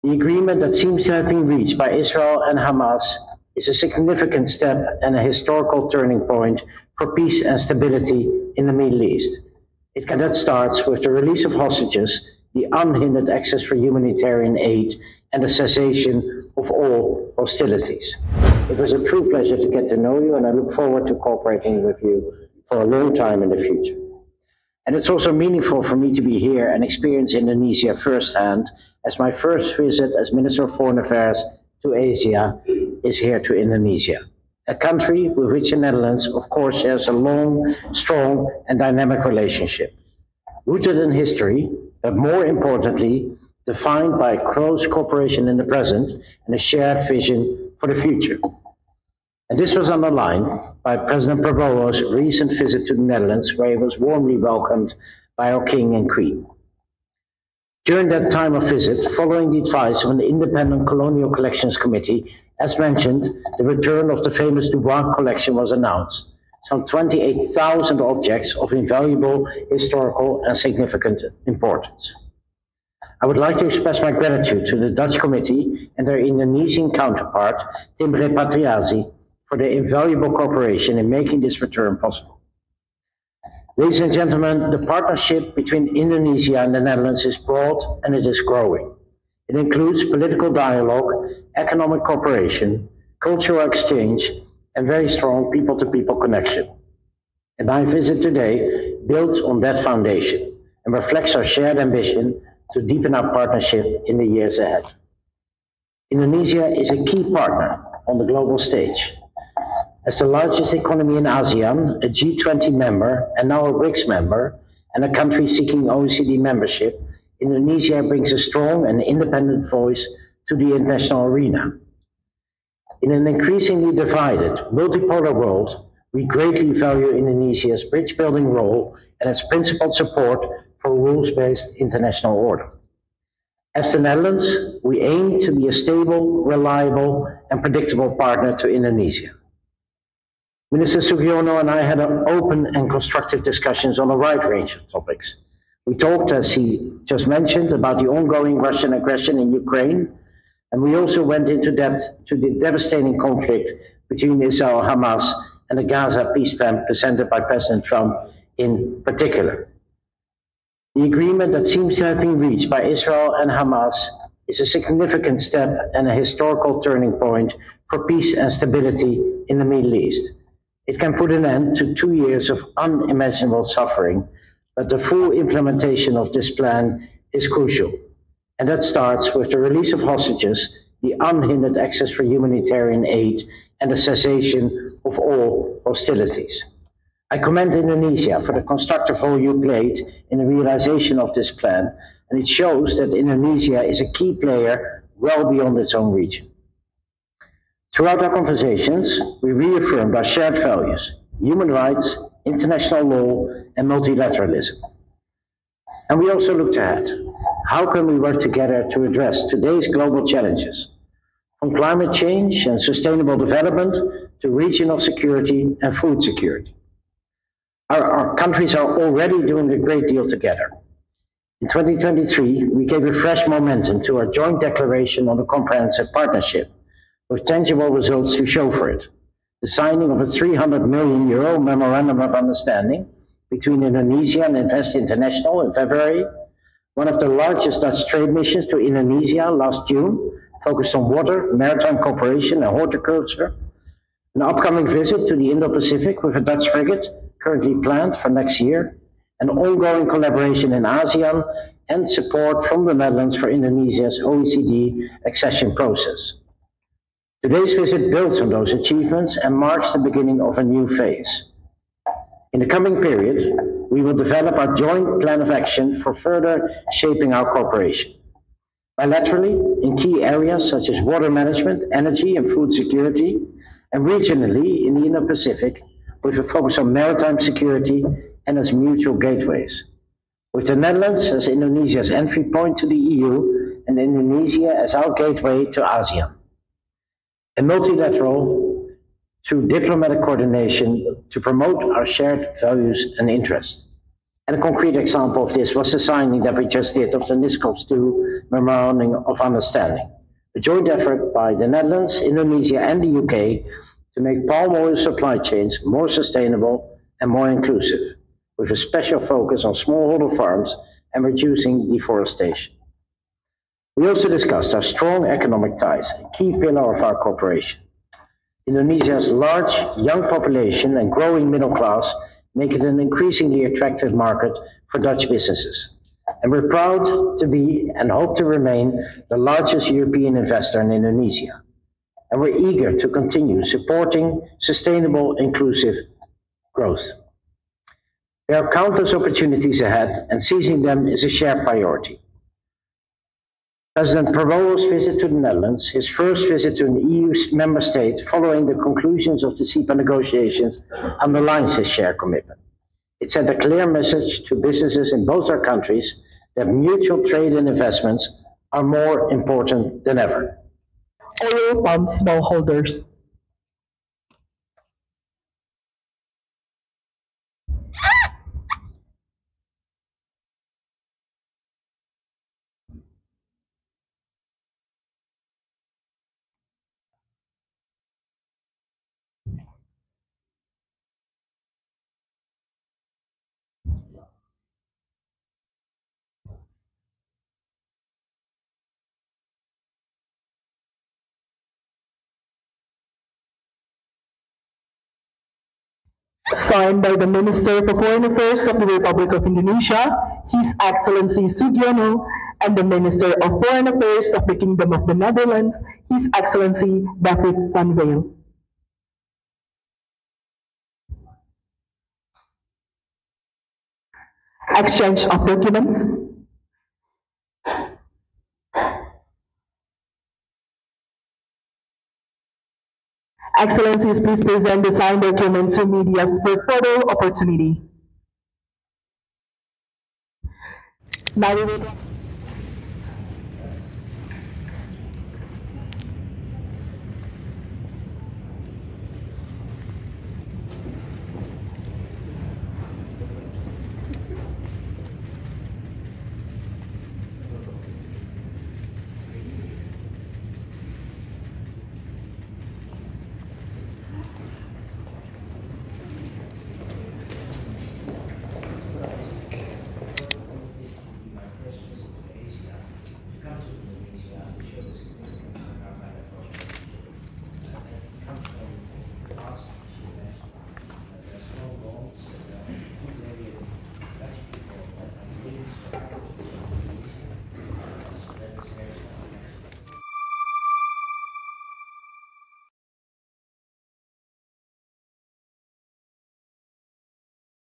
The agreement that seems to have been reached by Israel and Hamas is a significant step and a historical turning point for peace and stability in the Middle East. That starts with the release of hostages, the unhindered access for humanitarian aid, and the cessation of all hostilities. It was a true pleasure to get to know you, and I look forward to cooperating with you for a long time in the future. And it's also meaningful for me to be here and experience Indonesia firsthand, as my first visit as Minister of Foreign Affairs to Asia is here to Indonesia, a country with which the Netherlands, of course, shares a long, strong, and dynamic relationship, rooted in history, but more importantly, defined by close cooperation in the present and a shared vision for the future. And this was underlined by President Prabowo's recent visit to the Netherlands, where he was warmly welcomed by our King and Queen. During that time of visit, following the advice of an independent Colonial Collections Committee, as mentioned, the return of the famous Dubois collection was announced. Some 28,000 objects of invaluable historical and significant importance. I would like to express my gratitude to the Dutch committee and their Indonesian counterpart, Tim Repatriasi, for their invaluable cooperation in making this return possible. Ladies and gentlemen, the partnership between Indonesia and the Netherlands is broad and it is growing. It includes political dialogue, economic cooperation, cultural exchange, and very strong people-to-people connection. And my visit today builds on that foundation and reflects our shared ambition to deepen our partnership in the years ahead. Indonesia is a key partner on the global stage. As the largest economy in ASEAN, a G20 member, and now a BRICS member, and a country seeking OECD membership, Indonesia brings a strong and independent voice to the international arena. In an increasingly divided, multipolar world, we greatly value Indonesia's bridge-building role and its principled support for a rules-based international order. As the Netherlands, we aim to be a stable, reliable, and predictable partner to Indonesia. Minister Sugiono and I had open and constructive discussions on a wide range of topics. We talked, as he just mentioned, about the ongoing Russian aggression in Ukraine, and we also went into depth to the devastating conflict between Israel and Hamas and the Gaza peace plan presented by President Trump in particular. The agreement that seems to have been reached by Israel and Hamas is a significant step and a historical turning point for peace and stability in the Middle East. It can put an end to 2 years of unimaginable suffering, but the full implementation of this plan is crucial. And that starts with the release of hostages, the unhindered access for humanitarian aid, and the cessation of all hostilities. I commend Indonesia for the constructive role you played in the realization of this plan, and it shows that Indonesia is a key player well beyond its own region. Throughout our conversations, we reaffirmed our shared values, human rights, international law, and multilateralism. And we also looked ahead. How can we work together to address today's global challenges, from climate change and sustainable development to regional security and food security? Our countries are already doing a great deal together. In 2023, we gave a fresh momentum to our joint declaration on a comprehensive partnership, with tangible results to show for it. The signing of a €300 million Memorandum of Understanding between Indonesia and Invest International in February, one of the largest Dutch trade missions to Indonesia last June, focused on water, maritime cooperation, and horticulture, an upcoming visit to the Indo-Pacific with a Dutch frigate currently planned for next year, an ongoing collaboration in ASEAN, and support from the Netherlands for Indonesia's OECD accession process. Today's visit builds on those achievements and marks the beginning of a new phase. In the coming period, we will develop our joint plan of action for further shaping our cooperation. Bilaterally, in key areas such as water management, energy and food security, and regionally in the Indo-Pacific, with a focus on maritime security and as mutual gateways. With the Netherlands as Indonesia's entry point to the EU and Indonesia as our gateway to ASEAN. And multilateral through diplomatic coordination to promote our shared values and interests. And a concrete example of this was the signing that we just did of the NISCOPS II Memorandum of Understanding, a joint effort by the Netherlands, Indonesia, and the UK to make palm oil supply chains more sustainable and more inclusive, with a special focus on smallholder farms and reducing deforestation. We also discussed our strong economic ties, a key pillar of our cooperation. Indonesia's large young population and growing middle class make it an increasingly attractive market for Dutch businesses. And we're proud to be and hope to remain the largest European investor in Indonesia. And we're eager to continue supporting sustainable, inclusive growth. There are countless opportunities ahead, and seizing them is a shared priority. President Prabowo's visit to the Netherlands, his first visit to an EU member state following the conclusions of the CEPA negotiations, underlines his shared commitment. It sent a clear message to businesses in both our countries that mutual trade and investments are more important than ever. Oil palm smallholders. Signed by the Minister for Foreign Affairs of the Republic of Indonesia, His Excellency Sugiono, and the Minister of Foreign Affairs of the Kingdom of the Netherlands, His Excellency Menlu Van Weel. Exchange of documents. Excellencies, please present the signed document to media for photo opportunity. Now we will